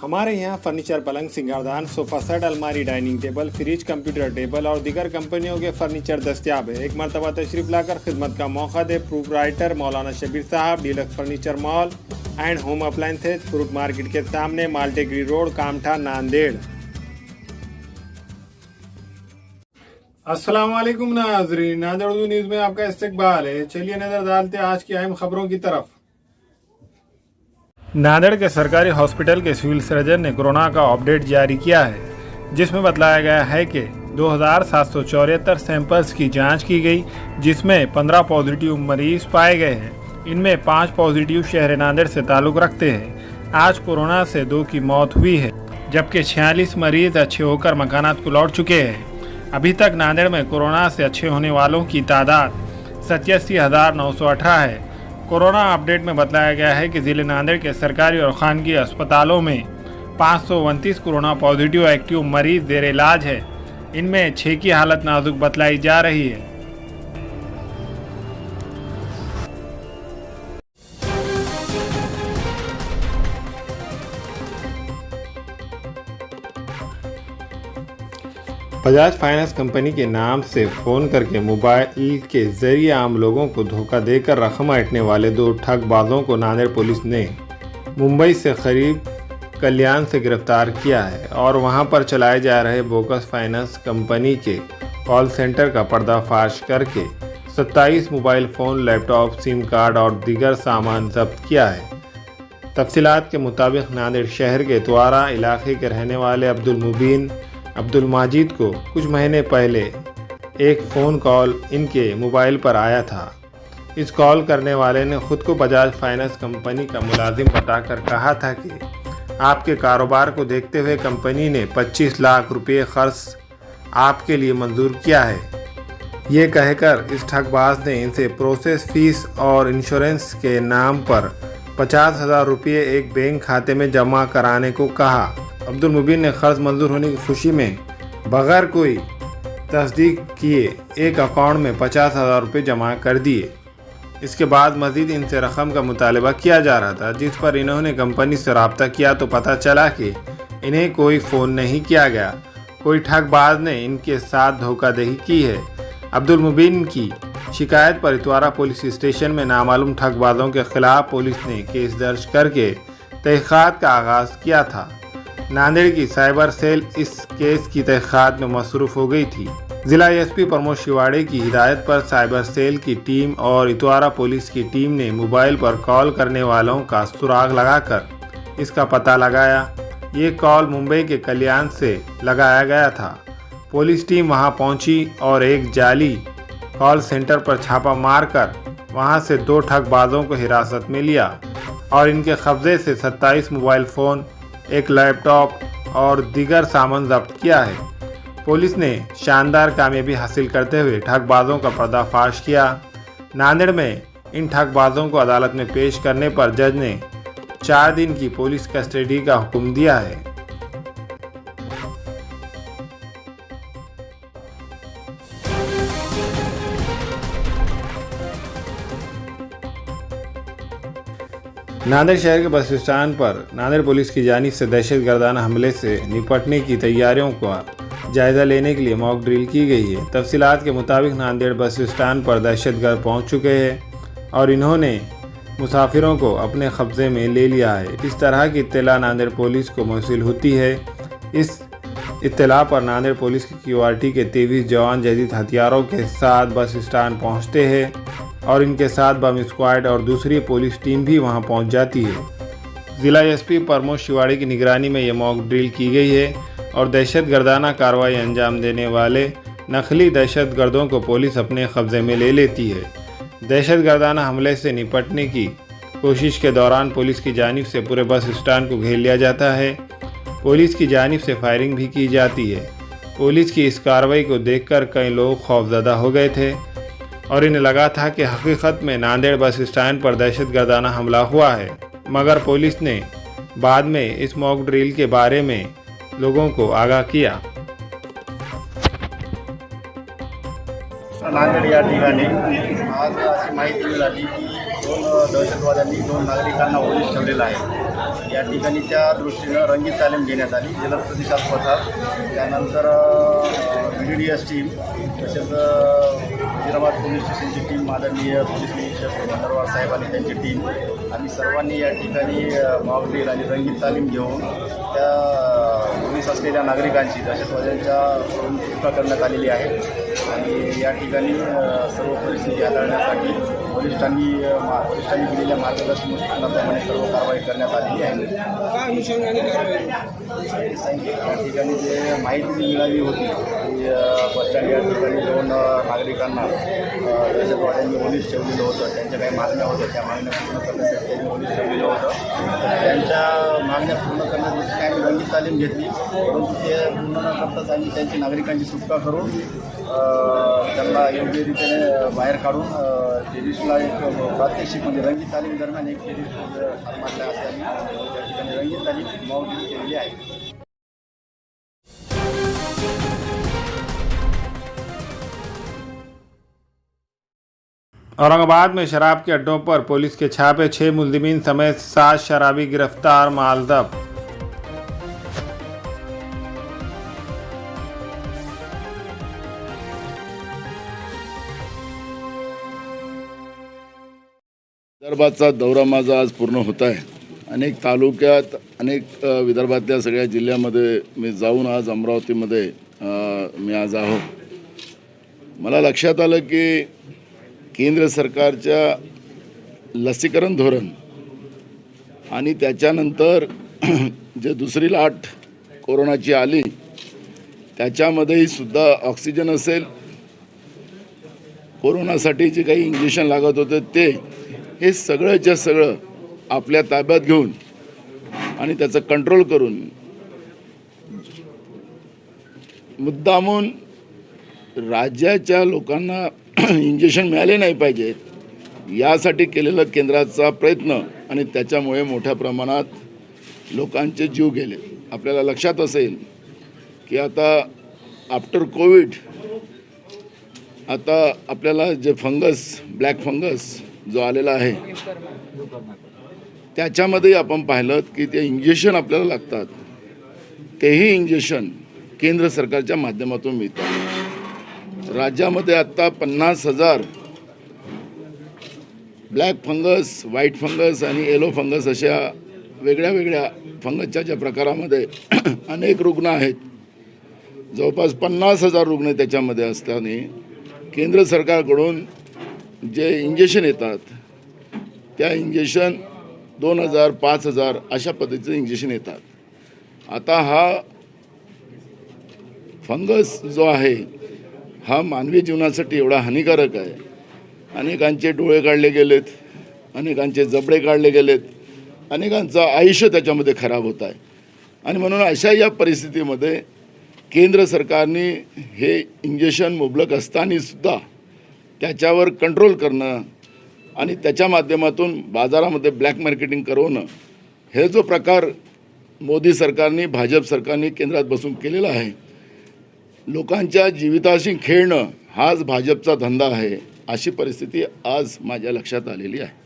हमारे यहाँ फर्नीचर, पलंग, सिंगारदान, सोफा सेट, अलमारी, dining table, fridge, computer table और दीगर कंपनियों के फर्नीचर दस्तियाब है। एक मरतबा तशरीफ लाकर खिदमत का मौका दे। Proprietor Maulana Shabbir Sahab, deluxe furniture mall and home appliances, fruit market के सामने, माल्टेगिरी रोड, कामठा, नांदेड़। अस्सलाम वालेकुम नाज़रीन, नांदेड़ उर्दू न्यूज़ में आपका इस्तकबाल है। चलिए नजर डालते हैं आज की अहम खबरों की तरफ। नांदेड़ के सरकारी हॉस्पिटल के सिविल सर्जन ने कोरोना का अपडेट जारी किया है, जिसमें बताया गया है कि 2774 सैंपल्स की जांच की गई, जिसमें 15 पॉजिटिव मरीज पाए गए हैं। इनमें 5 पॉजिटिव शहर नांदेड़ से ताल्लुक़ रखते हैं। आज कोरोना से 2 की मौत हुई है, जबकि 46 मरीज अच्छे होकर मकानात को लौट चुके हैं। अभी तक नांदेड़ में कोरोना से अच्छे होने वालों की तादाद 87,918 है। कोरोना अपडेट में बताया गया है कि ज़िले नांदेड़ के सरकारी और खानगी अस्पतालों में 529 कोरोना पॉजिटिव एक्टिव मरीज जेर इलाज है। इनमें 6 की हालत नाजुक बतलाई जा रही है। बजाज फाइनेंस कंपनी के नाम से फ़ोन करके मोबाइल के जरिए आम लोगों को धोखा देकर रकम ऐंठने वाले 2 ठगबाजों को नांदेड़ पुलिस ने मुंबई से करीब कल्याण से गिरफ्तार किया है और वहां पर चलाए जा रहे बोकस फाइनेंस कंपनी के कॉल सेंटर का पर्दाफाश करके 27 mobile phone, laptop, SIM card और दीगर सामान जब्त किया है। तफसीलात के मुताबिक नांदेड़ शहर के द्वारा इलाके के रहने वाले अब्दुल मुबीन अब्दुल माजिद को कुछ महीने पहले एक फ़ोन कॉल इनके मोबाइल पर आया था। इस कॉल करने वाले ने खुद को बजाज फाइनेंस कंपनी का मुलाजिम बताकर कहा था कि आपके कारोबार को देखते हुए कंपनी ने 25 लाख रुपये खर्च आपके लिए मंजूर किया है। ये कहकर इस ठगबाज ने इनसे प्रोसेस फीस और इंश्योरेंस के नाम पर 50,000 रुपये एक बैंक खाते में जमा कराने को कहा। अब्दुल मुबीन ने कर्ज मंजूर होने की खुशी में बगैर कोई तस्दीक किए एक अकाउंट में 50,000 रुपये जमा कर दिए। इसके बाद मज़ीद इनसे रकम का मुतालबा किया जा रहा था, जिस पर इन्होंने कंपनी से रब्ता किया तो पता चला कि इन्हें कोई फ़ोन नहीं किया गया। कोई ठगबाज ने इनके साथ धोखाधड़ी की है। अब्दुल मुबीन की शिकायत पर इतवारा पुलिस स्टेशन में नामालूम ठगबाजों के खिलाफ पुलिस ने केस दर्ज करके तहक़ीक़ात का आगाज़ किया था। नांदेड़ की साइबर सेल इस केस की तहक़ीक़ात में मसरूफ़ हो गई थी। ज़िला एसपी प्रमोद शिवाड़े की हिदायत पर साइबर सेल की टीम और इतवारा पुलिस की टीम ने मोबाइल पर कॉल करने वालों का सुराग लगाकर इसका पता लगाया। ये कॉल मुंबई के कल्याण से लगाया गया था। पुलिस टीम वहां पहुंची और एक जाली कॉल सेंटर पर छापा मारकर वहां से 2 ठगबाजों को हिरासत में लिया और इनके कब्जे से 27 मोबाइल फ़ोन, एक लैपटॉप और दीगर सामान जब्त किया है। पुलिस ने शानदार कामयाबी हासिल करते हुए ठगबाजों का पर्दाफाश किया। नांदेड़ में इन ठगबाजों को अदालत में पेश करने पर जज ने 4 दिन की पुलिस कस्टडी का हुक्म दिया है। नांदेड़ शहर के बस स्टैंड पर नांदेड़ पुलिस की जानिब से दहशतगर्दाना हमले से निपटने की तैयारियों का जायज़ा लेने के लिए मॉक ड्रिल की गई है। तफसीलात के मुताबिक नांदेड़ बस स्टैंड पर दहशतगर्द पहुंच चुके हैं और इन्होंने मुसाफिरों को अपने कब्ज़े में ले लिया है। इस तरह की इत्तला नांदेड़ पुलिस को मौसूल होती है। इस इत्तला पर नांदेड़ पुलिस की क्यूआरटी के 23 जवान जदीद हथियारों के साथ बस स्टैंड पहुँचते हैं और इनके साथ बम स्क्वाड और दूसरी पुलिस टीम भी वहां पहुंच जाती है। ज़िला एसपी प्रमोद शिवाड़े की निगरानी में ये मॉक ड्रिल की गई है और दहशतगर्दाना कार्रवाई अंजाम देने वाले नकली दहशतगर्दों को पुलिस अपने कब्ज़े में ले लेती है। दहशतगर्दाना हमले से निपटने की कोशिश के दौरान पुलिस की जानिब से पूरे बस स्टैंड को घेर लिया जाता है। पुलिस की जानिब से फायरिंग भी की जाती है। पुलिस की इस कार्रवाई को देखकर कई लोग खौफजदा हो गए थे और इन्हें लगा था कि हकीकत में नांदेड़ बस स्टैंड पर दहशतगर्दाना हमला हुआ है, मगर पुलिस ने बाद में इस मॉक ड्रिल के बारे में लोगों को आगाह किया। नांदेड या ठिकाणी आज अशी माहिती मिळाली की 2 दहशतवाद्यांनी 2 नागरिकांना ओलीस ठेवलेला आहे या ठिकाणी त्या दृष्टीनं रंगीत तालीम घेण्यात आली. जलद प्रतिसाद पथक, त्यानंतर BDDS टीम, तसेच हैदराबाद पोलीस स्टेशनची टीम, माननीय पोलीस निरीक्षक नरवार साहेब आणि त्यांची टीम, आम्ही सर्वांनी या ठिकाणी मॉकड्रिल आणि रंगीत तालीम घेऊन त्या पोलीस असलेल्या नागरिकांची दहशतवाद्यांच्याकडून सुटका करण्यात आलेली आहे. आणि या ठिकाणी सर्व परिस्थिती हाताळण्यासाठी वरिष्ठांनी दिलेल्या मार्गदर्शन सूचनाप्रमाणे सर्व कारवाई करण्यात आलेली आहे. या ठिकाणी जे माहिती जी मिळाली होती की बसस्टँड या ठिकाणी 2 नागरिकांना दहशतवाद्यांनी ओलीस ठेवलेलं होतं, त्यांच्या काही मागण्या होत्या, त्या मागण्या पूर्ण करण्यासाठी त्यांनी ओलीस ठेवलेलं होतं. त्यांच्या मागण्या पूर्ण करण्यासाठी आम्ही रंगीत तालीम घेतली, परंतु ते पूर्ण न करताच आम्ही त्यांची नागरिकांची सुटका करून त्यांना योग्य रीतीने बाहेर काढून टेरिस्टला एक प्रात्यक्षिक म्हणजे रंगीत तालीम दरम्यान एक टेरिस्ट मारल्या असे आम्ही त्या ठिकाणी रंगीत तालीम मॉकड्रिल केलेली आहे. औरंगाबाद में शराब के अड्डों पर पुलिस के छापे, 6 मुलजिमीन समेत 7 शराबी गिरफ्तार, माल जब्त। विदर्भाचा दौरा माझा आज पूर्ण होत आहे. अनेक तालुक्यात, अनेक विदर्भातल्या सगळ्या जिल्ह्यामध्ये मी जाऊन आज अमरावतीमध्ये मी आज आहो. मला लक्षात आलं की केंद्र सरकारच्या लसीकरण धोरण आणि त्याच्यानंतर जे दुसरी लाट कोरोनाची आली त्याच्यामध्येही सुद्धा ऑक्सिजन असेल, कोरोनासाठी जे काही इंजेक्शन लागत होते ते, हे सगळंच्या सगळं आपल्या ताब्यात घेऊन आणि त्याचं कंट्रोल करून मुद्दामून राज्याच्या लोकांना इंजेक्शन मिळाले नाही पाहिजेत यासाठी केलेला केंद्राचा प्रयत्न आणि त्याच्यामुळे मोठ्या प्रमाणात लोकांचे जीव गेले. आपल्याला लक्षात असेल की आता आफ्टर कोविड आता आपल्याला जे फंगस, ब्लॅक फंगस जो आलेला आहे त्याच्यामध्ये आपण पाहिलं की ते इंजेक्शन आपल्याला लागतात, तेही इंजेक्शन केंद्र सरकारच्या माध्यमातून मिळतात. राज्यामध्ये आत्ता 50,000 ब्लॅक फंगस, व्हाईट फंगस आणि येलो फंगस अशा वेगळ्या वेगळ्या फंगसच्या ज्या प्रकारामध्ये अनेक रुग्ण आहेत, जवळपास 50,000 रुग्ण त्याच्यामध्ये असताना केंद्र सरकारकडून जे इंजेक्शन येतात त्या इंजेक्शन 2,000, 5,000 अशा पद्धतीचं इंजेक्शन येतात. आता हा फंगस जो आहे हा मानवी जीवनासाठी एवढा हानिकारक आहे. अनेकांचे डोळे काढले गेलेत, अनेकांचे जबडे काढले गेलेत, अनेकांचं आयुष्य त्याच्यामध्ये खराब होत आहे. आणि म्हणून अशा या परिस्थितीमध्ये केंद्र सरकारने हे इंजेक्शन मुबलक असतानासुद्धा त्याच्यावर कंट्रोल करणं आणि त्याच्या माध्यमातून बाजारामध्ये ब्लॅक मार्केटिंग करवणं, हे जो प्रकार मोदी सरकारने, भाजप सरकारने केंद्रात बसून केलेला आहे, लोकांच्या जीविताशी खेळणं हाच भाजपचा धंदा आहे, अशी परिस्थिती आज माझ्या लक्षात आलेली आहे.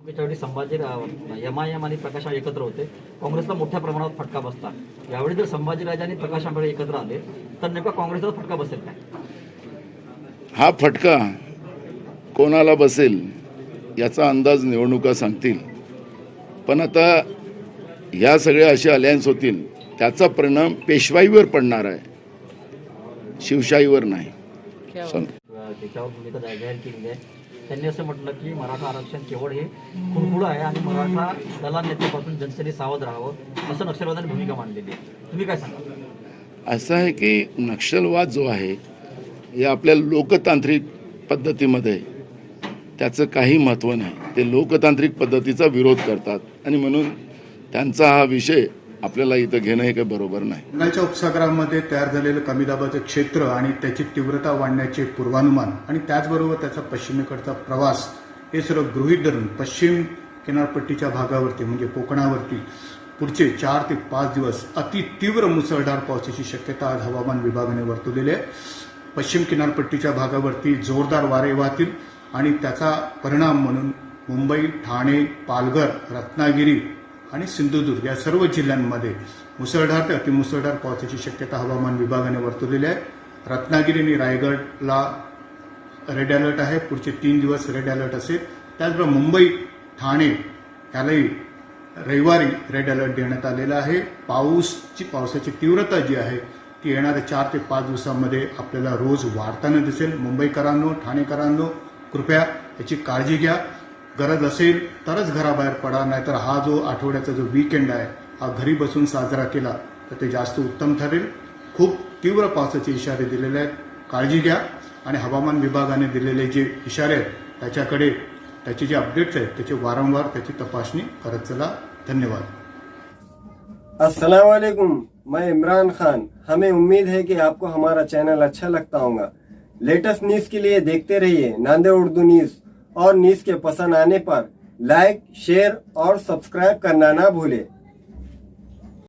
त्यावेळी संभाजी MIM आणि प्रकाश आंबेडकर एकत्र होते, काँग्रेसला मोठ्या प्रमाणात फटका बसला. यावेळी जर संभाजीराजे आणि प्रकाश आंबेडकर एकत्र आले तर नेमका काँग्रेसचा फटका बसेल काय? हा फटका कोणाला बसेल याचा अंदाज निवडणुका सांगतील. पण आता ह्या सगळ्या असे अलायन्स होतील त्याचा परिणाम पेशवाईवर पडणार आहे, शिवशाहीवर नाही. त्याच्यावर भूमिका जाहीर केलेली आहे. त्यांनी असं म्हटलं की मराठा आरक्षण केवळ हे खुळखुळं आहे आणि मराठा दलाल नेत्यापासून जनतेने सावध राहावं, असं नक्षलवादाने भूमिका मांडलेली आहे. तुम्ही काय सांगा? असं आहे की नक्षलवाद जो आहे हे आपल्या लोकतांत्रिक पद्धतीमध्ये त्याचं काही महत्त्व नाही. ते लोकतांत्रिक पद्धतीचा विरोध करतात आणि म्हणून त्यांचा हा विषय आपल्याला इथं घेणं हे काही बरोबर नाही. बंगालच्या उपसागरामध्ये तयार झालेलं कमी दाबाचं क्षेत्र आणि त्याची तीव्रता वाढण्याचे पूर्वानुमान आणि त्याचबरोबर त्याचा पश्चिमेकडचा प्रवास हे सर्व गृहीत धरून पश्चिम किनारपट्टीच्या भागावरती म्हणजे कोकणावरती पुढचे 4 ते 5 दिवस अति तीव्र मुसळधार पावसाची शक्यता आज हवामान विभागाने वर्तवलेली आहे. पश्चिम किनारपट्टीच्या भागावरती जोरदार वारे वाहतील आणि त्याचा परिणाम म्हणून मुंबई, ठाणे, पालघर, रत्नागिरी आणि सिंधुदुर्ग या सर्व जिल्ह्यांमध्ये मुसळधार ते अतिमुसळधार पावसाची शक्यता हवामान विभागाने वर्तवलेली आहे. रत्नागिरी आणि रायगडला रेड अलर्ट आहे. पुढचे 3 दिवस रेड अलर्ट असेल. त्याचबरोबर मुंबई, ठाणे यालाही रविवारी रेड अलर्ट देण्यात आलेला आहे. पावसाची तीव्रता जी आहे ती येणाऱ्या 4 ते 5 दिवसांमध्ये आपल्याला रोज वाढताना दिसेल. मुंबईकरांनो, ठाणेकरांनो, कृपया याची काळजी घ्या. गरज असेल तरच घराबाहेर पडा, नाहीतर हा जो आठवड्याचा जो वीकेंड आहे हा घरी बसून साजरा केला तर ते जास्त उत्तम ठरेल. खूप तीव्र पावसाचे इशारे दिलेले आहेत, काळजी घ्या. आणि हवामान विभागाने दिलेले जे इशारे आहेत त्याचे जे अपडेट्स आहेत त्याची वारंवार त्याची तपासणी करत चला. धन्यवाद. अस्सलाम वालेकुम, मैं इमरान खान. हमें उम्मीद है कि आपको हमारा चैनल अच्छा लगता होगा. लेटेस्ट न्यूज के लिए देखते रहिए नांदेड़ उर्दू न्यूज, और न्यूज के पसंद आने पर लाइक, शेयर और सब्सक्राइब करना ना भूलें.